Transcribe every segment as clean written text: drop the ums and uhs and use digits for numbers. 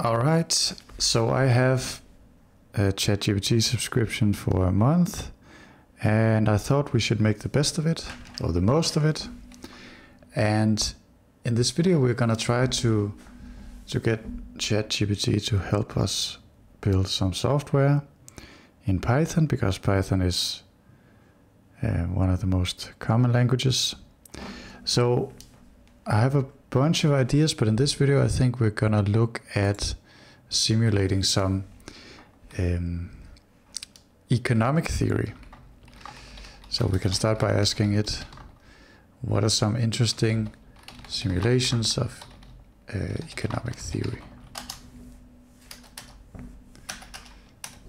All right, so I have a ChatGPT subscription for a month, and I thought we should make the best of it, or the most of it. And in this video, we're gonna try to get ChatGPT to help us build some software in Python, because Python is one of the most common languages. So I have a bunch of ideas, but in this video I think we're gonna look at simulating some economic theory. So we can start by asking it, what are some interesting simulations of economic theory?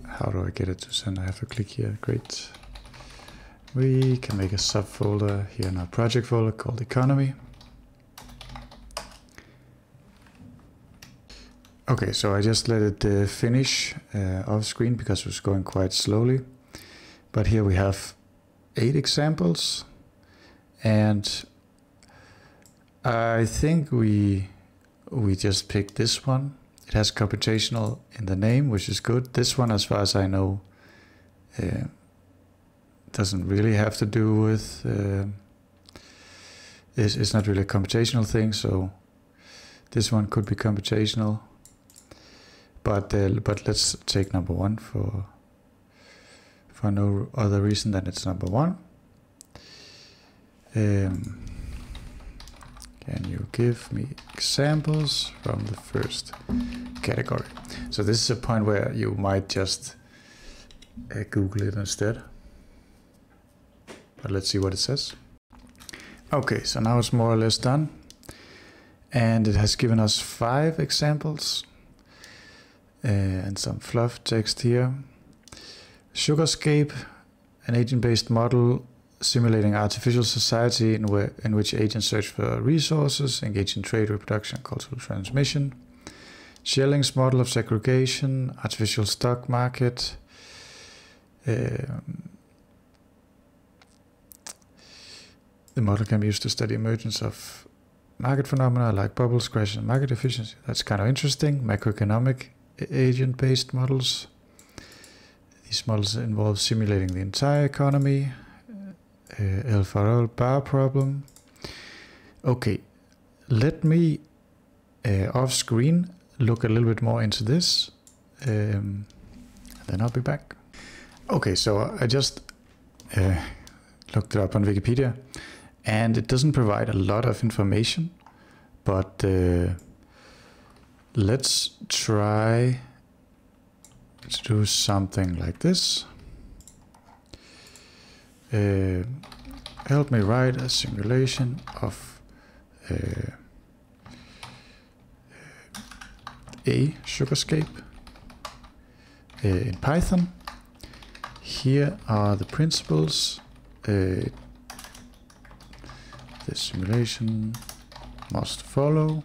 How do I get it to send? I have to click here. Great. We can make a subfolder here in our project folder called economy. Okay, so I just let it finish off screen because it was going quite slowly. But here we have 8 examples, and I think we just picked this one. It has computational in the name, which is good. This one, as far as I know, doesn't really have to do with, it's not really a computational thing, so this one could be computational. But let's take number 1 for no other reason than it's number 1. Can you give me examples from the first category? So this is a point where you might just Google it instead. But let's see what it says. Okay, so now it's more or less done. And it has given us 5 examples. And some fluff text here. Sugarscape, an agent-based model simulating artificial society in which agents search for resources, engage in trade, reproduction, and cultural transmission. Schelling's model of segregation, artificial stock market. The model can be used to study emergence of market phenomena like bubbles, crash, and market efficiency. That's kind of interesting. Macroeconomic agent-based models. These models involve simulating the entire economy. El Farol bar problem. Okay, let me off screen look a little bit more into this, and then I'll be back. Okay, so I just looked it up on Wikipedia, and it doesn't provide a lot of information, but let's try to do something like this. Help me write a simulation of a Sugarscape in Python. Here are the principles. The simulation must follow.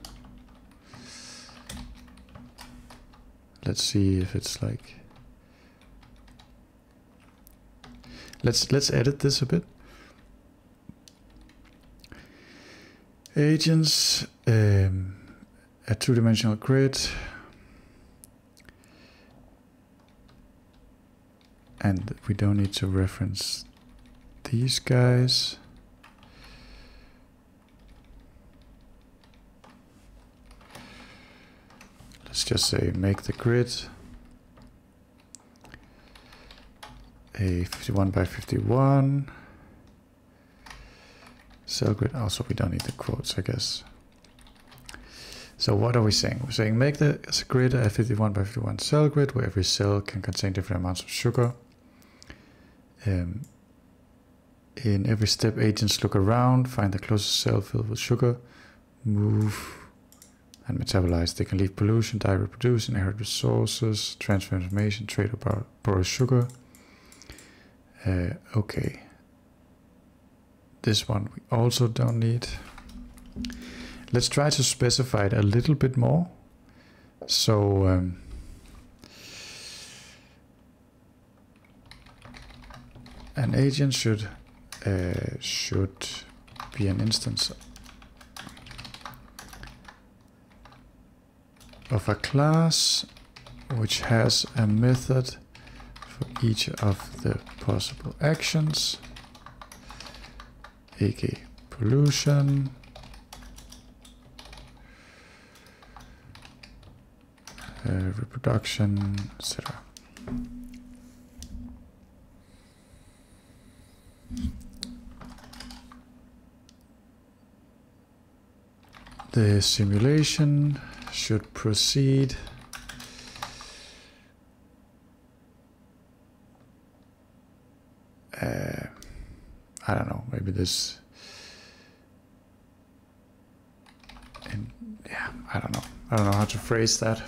Let's see if it's like. Let's edit this a bit. Agents, a 2-dimensional grid, and we don't need to reference these guys. Let's just say make the grid a 51 by 51 cell grid. Also, we don't need the quotes, I guess. So what are we saying? We're saying make the grid a 51 by 51 cell grid where every cell can contain different amounts of sugar. In every step, agents look around, find the closest cell filled with sugar, move and metabolize. They can leave pollution, die, reproduce, inherit resources, transfer information, trade or borrow sugar. Okay. This one we also don't need. Let's try to specify it a little bit more. So an agent should be an instance of a class which has a method for each of the possible actions, aka pollution, reproduction, etc. The simulation should proceed I don't know, maybe this yeah, I don't know how to phrase that.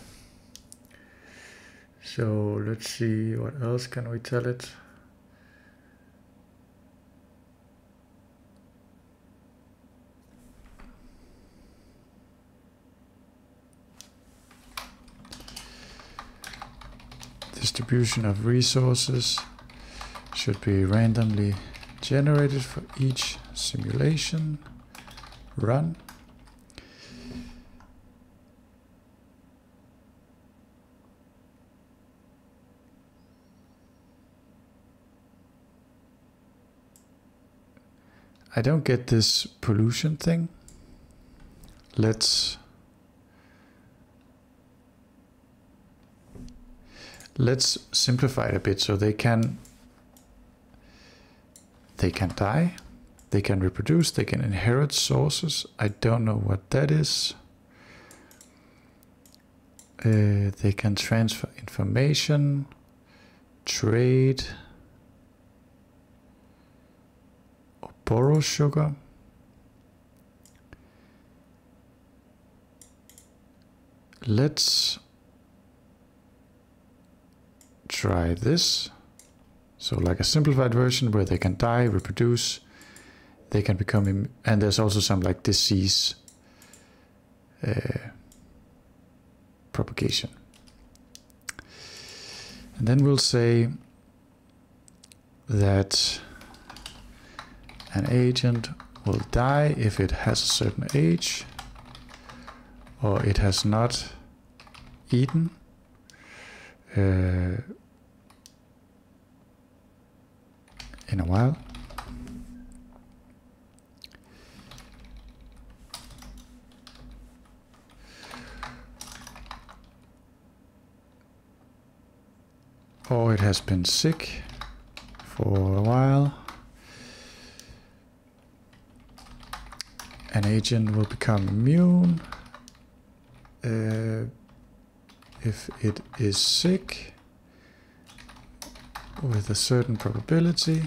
So let's see, what else can we tell it? Distribution of resources should be randomly generated for each simulation run. I don't get this pollution thing. Let's simplify it a bit so they can die, they can reproduce, they can inherit sources. I don't know what that is. They can transfer information, trade, or borrow sugar. Let's try this. So like a simplified version where they can die, reproduce, they can become, and there's also some like disease propagation. And then we'll say that an agent will die if it has a certain age or it has not eaten in a while. Or it has been sick for a while. An agent will become immune if it is sick with a certain probability.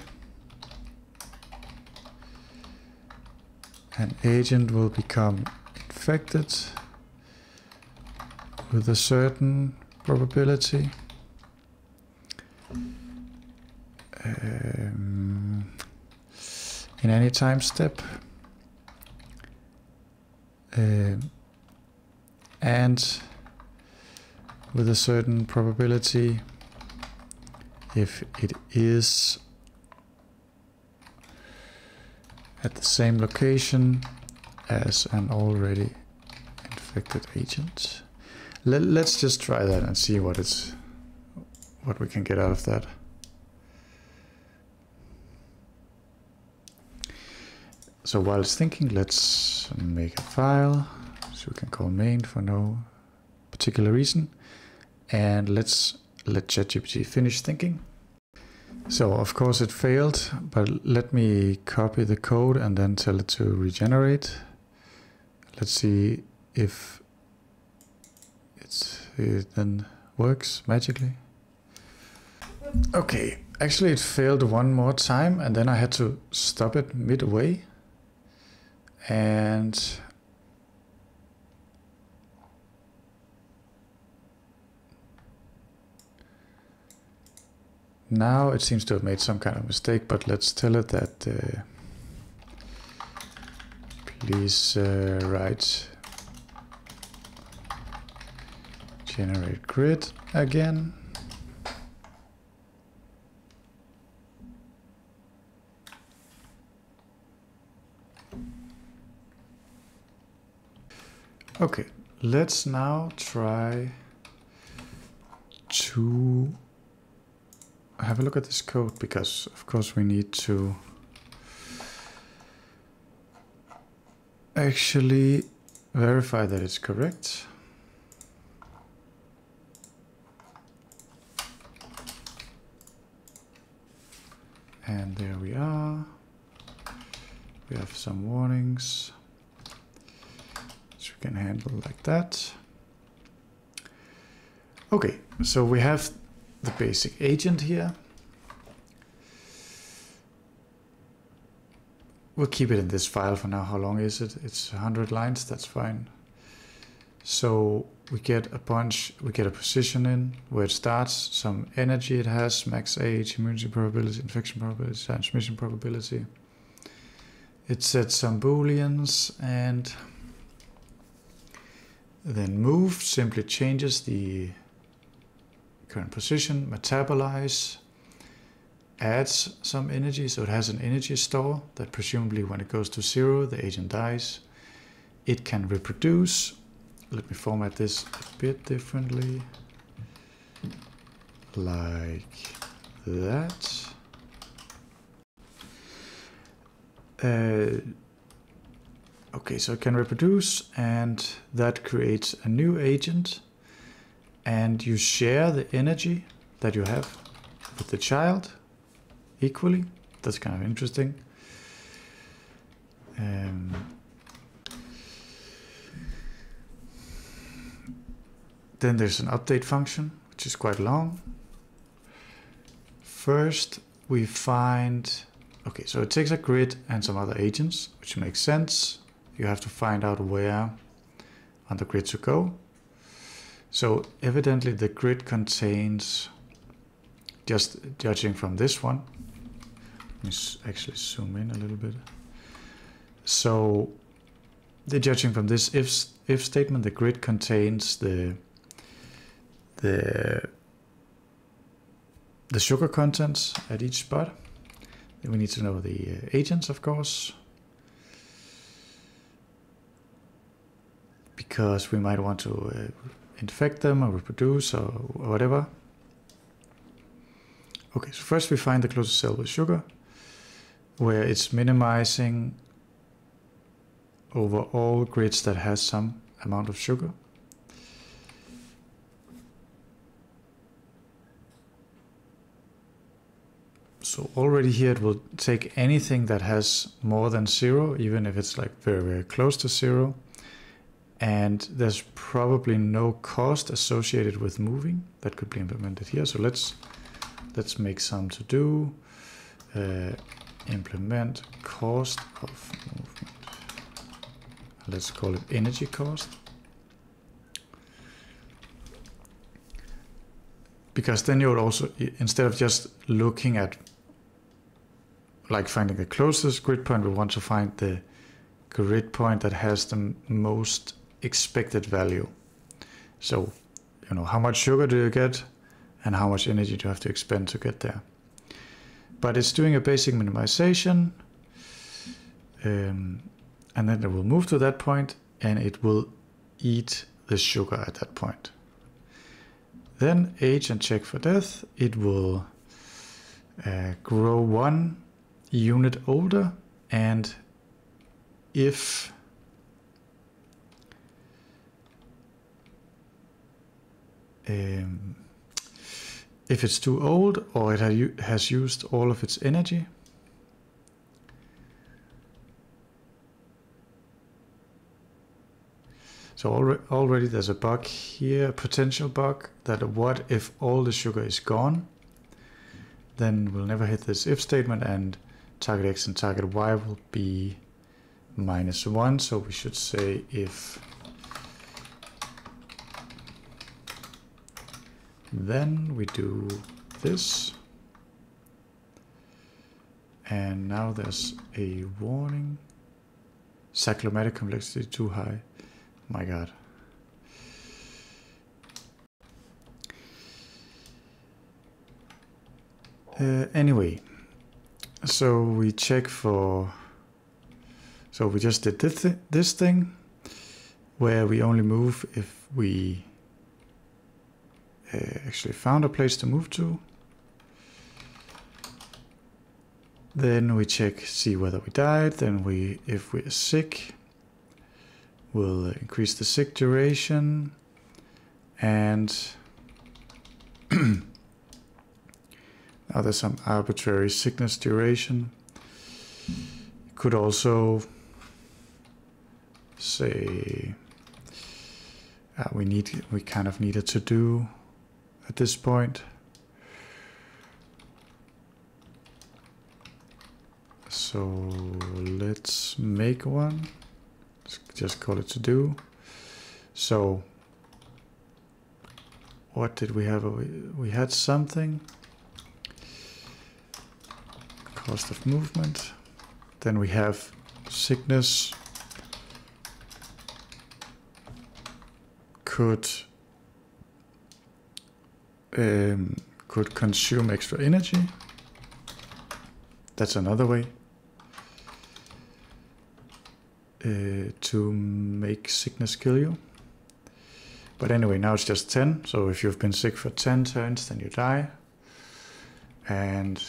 An agent will become infected with a certain probability. In any time step. And with a certain probability if it is at the same location as an already infected agent. Let's just try that and see what we can get out of that. So while it's thinking, let's make a file, so we can call main for no particular reason, and let's let ChatGPT finish thinking. So of course it failed, but let me copy the code and then tell it to regenerate. Let's see if it then works magically. Okay, actually it failed one more time and then I had to stop it midway. And now it seems to have made some kind of mistake, but let's tell it that please write generate grid again. Okay, let's now try to have a look at this code, because of course we need to actually verify that it's correct. And there we are. We have some warnings, which we can handle like that. Okay, so we have the basic agent here. We'll keep it in this file for now. How long is it? It's 100 lines, that's fine. So we get a bunch, we get a position in where it starts, some energy it has, max age, immunity probability, infection probability, transmission probability. It sets some booleans, and then move simply changes the current position, metabolize, adds some energy, so it has an energy store that presumably when it goes to 0, the agent dies. It can reproduce. Let me format this a bit differently, like that. Okay, so it can reproduce, and that creates a new agent, and you share the energy that you have with the child equally. That's kind of interesting. Then there's an update function, which is quite long. First, we find, okay, so it takes a grid and some other agents, which makes sense. You have to find out where on the grid to go. So evidently the grid contains, just judging from this one, let me actually zoom in a little bit. So judging from this if statement, the grid contains the sugar contents at each spot. Then we need to know the agents, of course, because we might want to infect them or reproduce or whatever. Okay, so first we find the closest cell with sugar, where it's minimizing over all grids that has some amount of sugar. So already here it will take anything that has more than 0, even if it's like very, very close to 0. And there's probably no cost associated with moving that could be implemented here. So let's make some to do. Implement cost of movement. Let's call it energy cost. Because then you would also, instead of just looking at like finding the closest grid point, we want to find the grid point that has the most expected value. So, you know, how much sugar do you get and how much energy do you have to expend to get there? But it's doing a basic minimization, and then it will move to that point and it will eat the sugar at that point. Then age and check for death, it will grow 1 unit older, and if it's too old or it has used all of its energy, so already there's a bug here, a potential bug, that what if all the sugar is gone? Then we'll never hit this if statement, and target X and target Y will be -1. So we should say if then we do this, and now there's a warning, cyclomatic complexity too high. My God. Anyway, so we check for, so we just did this thing. where we only move if we actually found a place to move to. Then we check, see whether we died. Then if we're sick, we'll increase the sick duration. And now there's some arbitrary sickness duration. Could also say we kind of need a to-do at this point. So let's make one. Let's just call it to-do. So what did we have? We had something. Cost of movement. Then we have sickness could consume extra energy. That's another way to make sickness kill you. But anyway, now it's just 10. So if you've been sick for 10 turns, then you die. And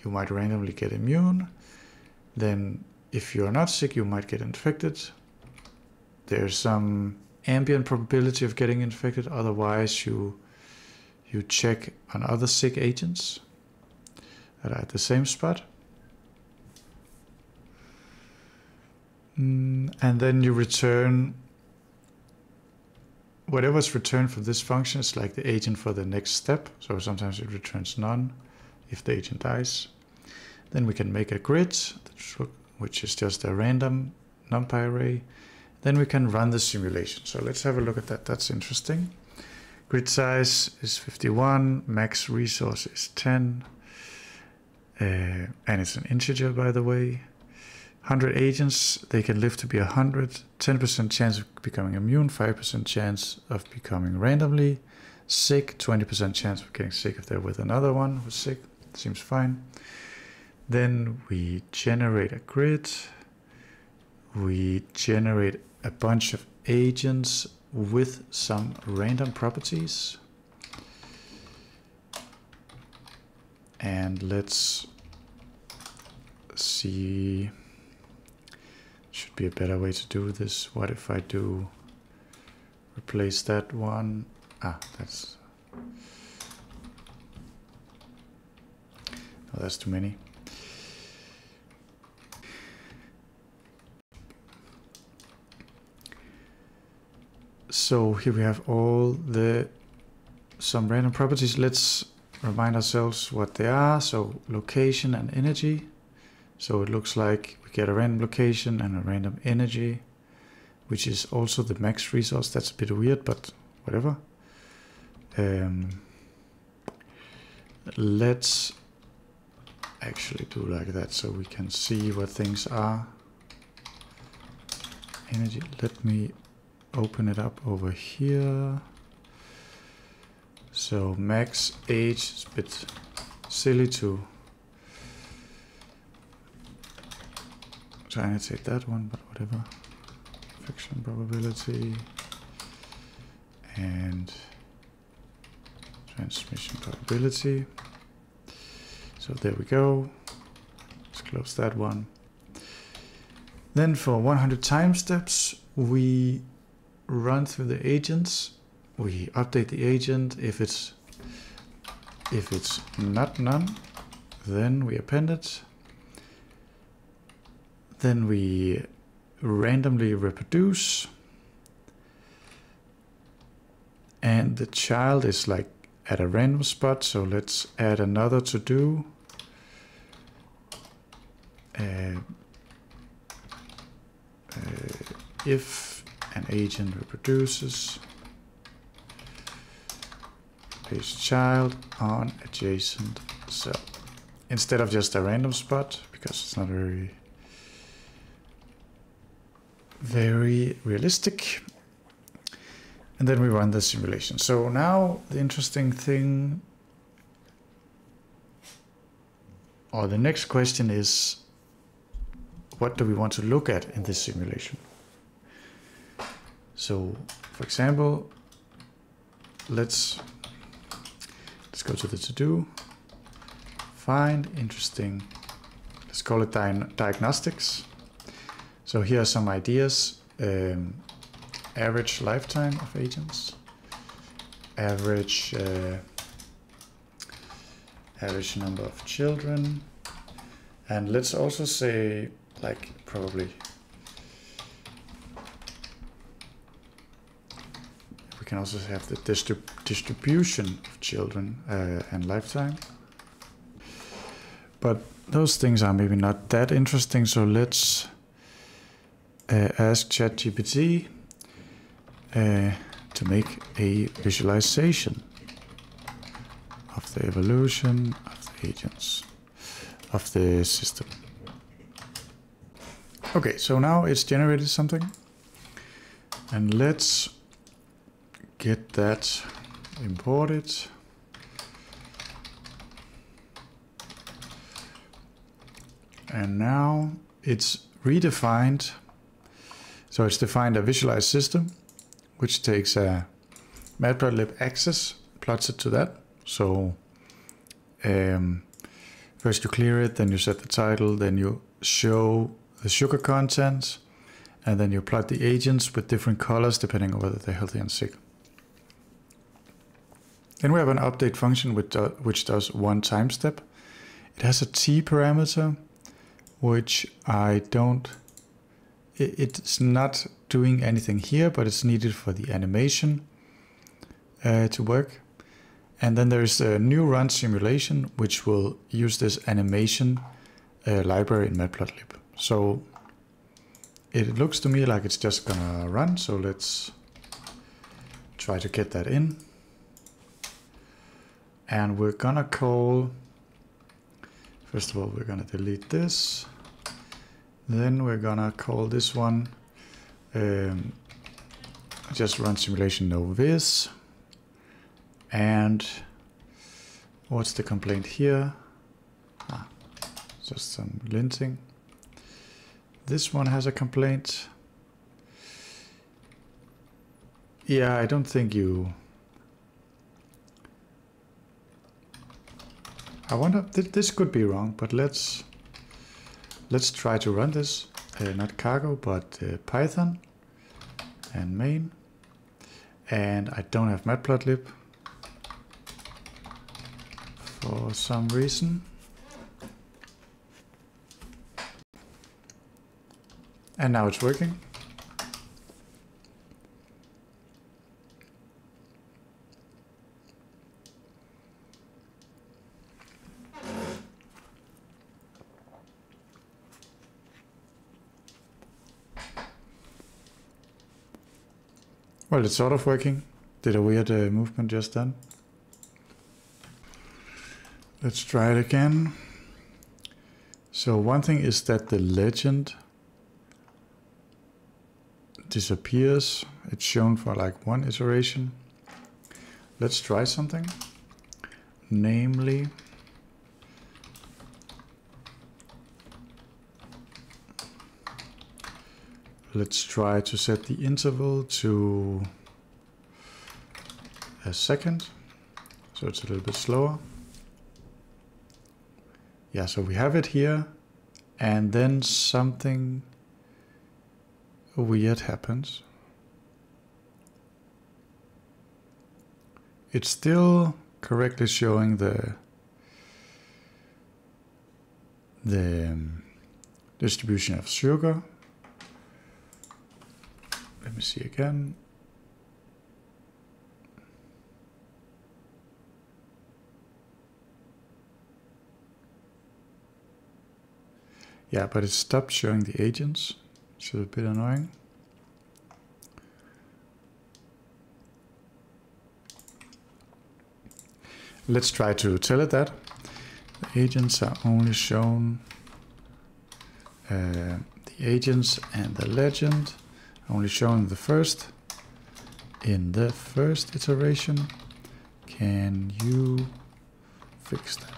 you might randomly get immune. Then if you're not sick, you might get infected. There's some ambient probability of getting infected. Otherwise, you check on other sick agents that are at the same spot. And then you return whatever's returned from this function is like the agent for the next step. So sometimes it returns none if the agent dies. Then we can make a grid, which is just a random NumPy array. Then we can run the simulation. So let's have a look at that. That's interesting. Grid size is 51, max resource is 10, and it's an integer, by the way. 100 agents, they can live to be 100, 10% chance of becoming immune, 5% chance of becoming randomly sick, 20% chance of getting sick if they're with another one who's sick. Seems fine. Then we generate a grid. We generate a bunch of agents with some random properties. And let's see, should be a better way to do this. What if I do replace that one? That's too many. So here we have some random properties. Let's remind ourselves what they are. So location and energy. So it looks like we get a random location and a random energy, which is also the max resource. That's a bit weird, but whatever. Let's actually do like that so we can see what things are. Energy, let me open it up over here. So max age is a bit silly to try and take that one, but whatever. Infection probability and transmission probability. So there we go. Let's close that one. Then for 100 time steps, we run through the agents. We update the agent. If it's not none, then we append it. Then we randomly reproduce. And the child is like at a random spot. So let's add another to do. If an agent reproduces, place child on adjacent cell instead of just a random spot, because it's not very realistic. And then we run the simulation. So now the interesting thing, or the next question is, what do we want to look at in this simulation? So, for example, let's go to the to-do, find interesting, let's call it diagnostics. So here are some ideas. Average lifetime of agents, average number of children, and let's also say, like, probably we can also have the distribution of children and lifetime. But those things are maybe not that interesting, so let's ask ChatGPT to make a visualization of the evolution of the agents of the system. Okay, so now it's generated something, and let's get that imported. And now it's redefined. So it's defined a visualized system, which takes a matplotlib access, plots it to that. So first you clear it, then you set the title, then you show the sugar content, and then you plot the agents with different colors depending on whether they're healthy and sick. Then we have an update function which does one time step. It has a t parameter, which it's not doing anything here, but it's needed for the animation to work. And then there's a new run simulation, which will use this animation library in matplotlib. So it looks to me like it's just gonna run. So let's try to get that in. And we're gonna call, first of all, we're gonna delete this. Then we're gonna call this one just run simulation no viz. And what's the complaint here? Just some linting. This one has a complaint. Yeah, I don't think you... I wonder, this could be wrong, but let's try to run this. Not cargo, but Python and main. And I don't have matplotlib for some reason. And now it's working. Well, it's sort of working. Did a weird movement just then. Let's try it again. So one thing is that the legend disappears. It's shown for like one iteration. Let's try something. Namely, let's try to set the interval to a second, so it's a little bit slower. Yeah, so we have it here, and then something weird happens. It's still correctly showing the distribution of sugar. Let me see again. Yeah, but it stopped showing the agents, which is a bit annoying. Let's try to tell it that. The agents are only shown, the agents and the legend only shown in the first iteration. Can you fix that?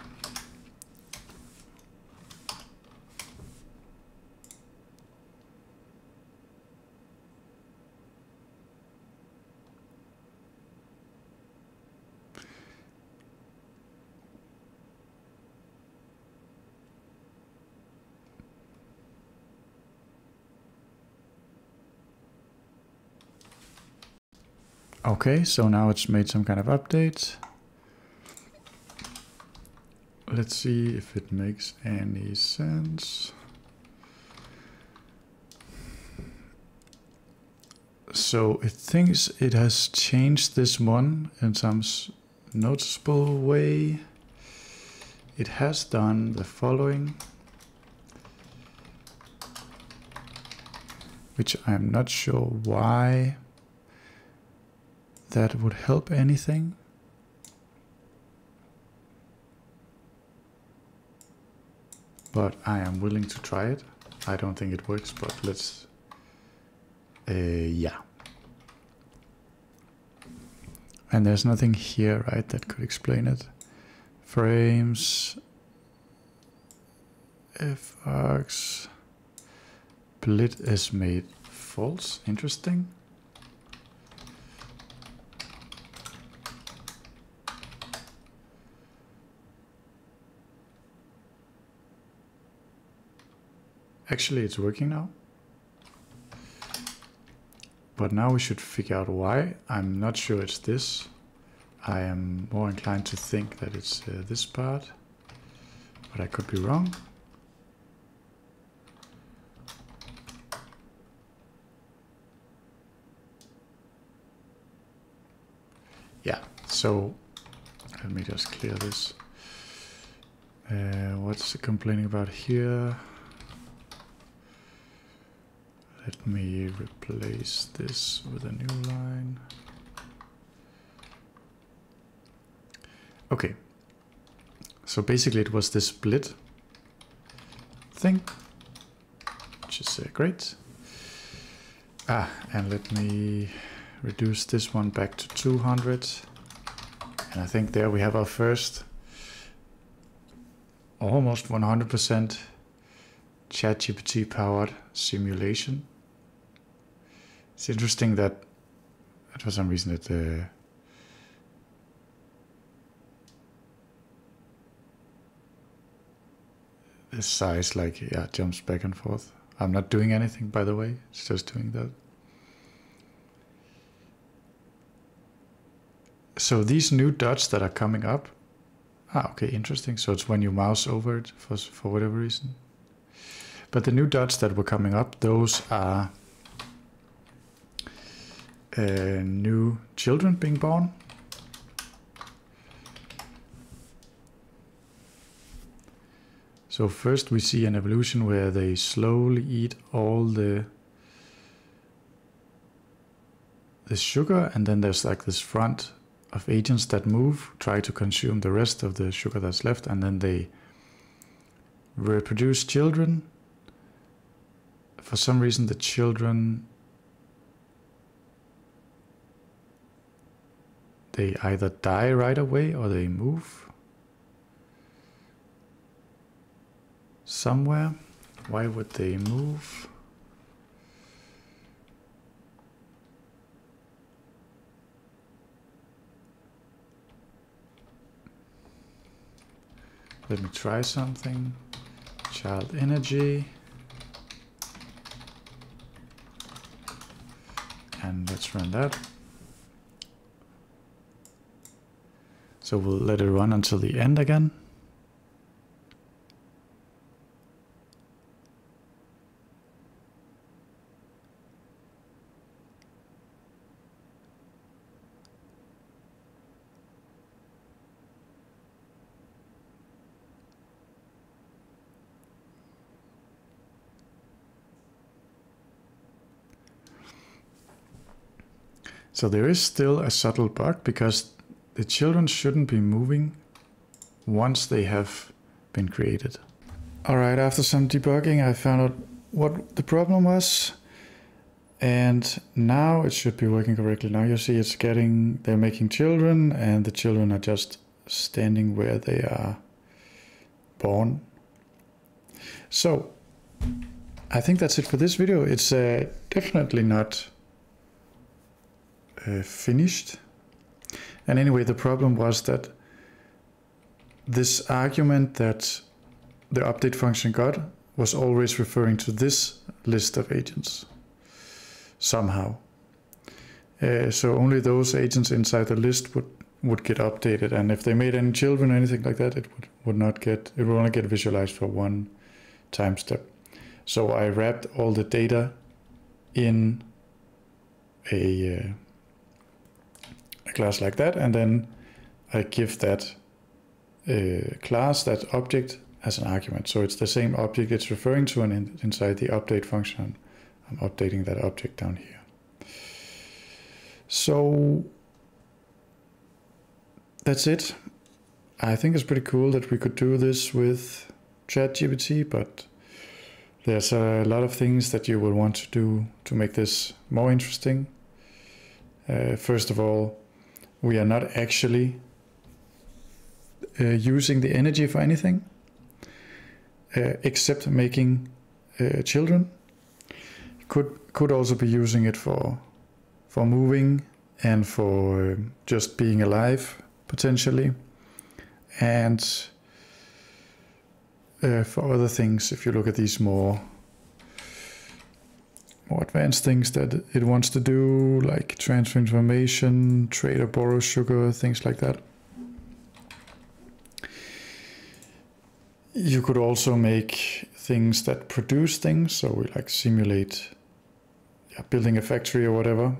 Okay, so now it's made some kind of update. Let's see if it makes any sense. So it thinks it has changed this one in some noticeable way. It has done the following, which I'm not sure why that would help anything. But I am willing to try it. I don't think it works, but let's, yeah. And there's nothing here, right, that could explain it. Frames, f-args, split is made false. Interesting. Actually, it's working now. But now we should figure out why. I'm not sure it's this. I am more inclined to think that it's this part, but I could be wrong. Yeah, so let me just clear this. What's it complaining about here? Let me replace this with a new line. Okay, so basically it was this split thing, which is great. And let me reduce this one back to 200. And I think there we have our first almost 100% ChatGPT powered simulation. It's interesting that for some reason it the size jumps back and forth. I'm not doing anything, by the way, it's just doing that. So these new dots that are coming up, okay, interesting. So it's when you mouse over it for whatever reason. But the new dots that were coming up, those are new children being born. So first we see an evolution where they slowly eat all the sugar, and then there's like this front of agents that move, try to consume the rest of the sugar that's left, and then they reproduce children. For some reason the children, they either die right away or they move somewhere. Why would they move? Let me try something. Child energy. And let's run that. So we'll let it run until the end again. So there is still a subtle bug because the children shouldn't be moving once they have been created. All right, after some debugging, I found out what the problem was. And now it should be working correctly. Now you see they're making children, and the children are just standing where they are born. So I think that's it for this video. It's definitely not finished. And anyway, the problem was that this argument that the update function got was always referring to this list of agents somehow. So only those agents inside the list would get updated, and if they made any children or anything like that, it would only get visualized for one time step. So I wrapped all the data in a class like that, and then I give that class, that object, as an argument. So it's the same object it's referring to, and inside the update function, I'm updating that object down here. So that's it. I think it's pretty cool that we could do this with ChatGPT, but there's a lot of things that you will want to do to make this more interesting. First of all, we are not actually using the energy for anything except making children. Could also be using it for moving and for just being alive potentially, and for other things. If you look at these more advanced things that it wants to do, like transfer information, trade or borrow sugar, things like that. You could also make things that produce things, so we like simulate building a factory or whatever.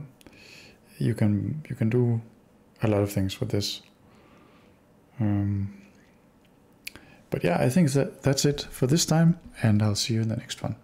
You can do a lot of things with this. But yeah, I think that's it for this time, and I'll see you in the next one.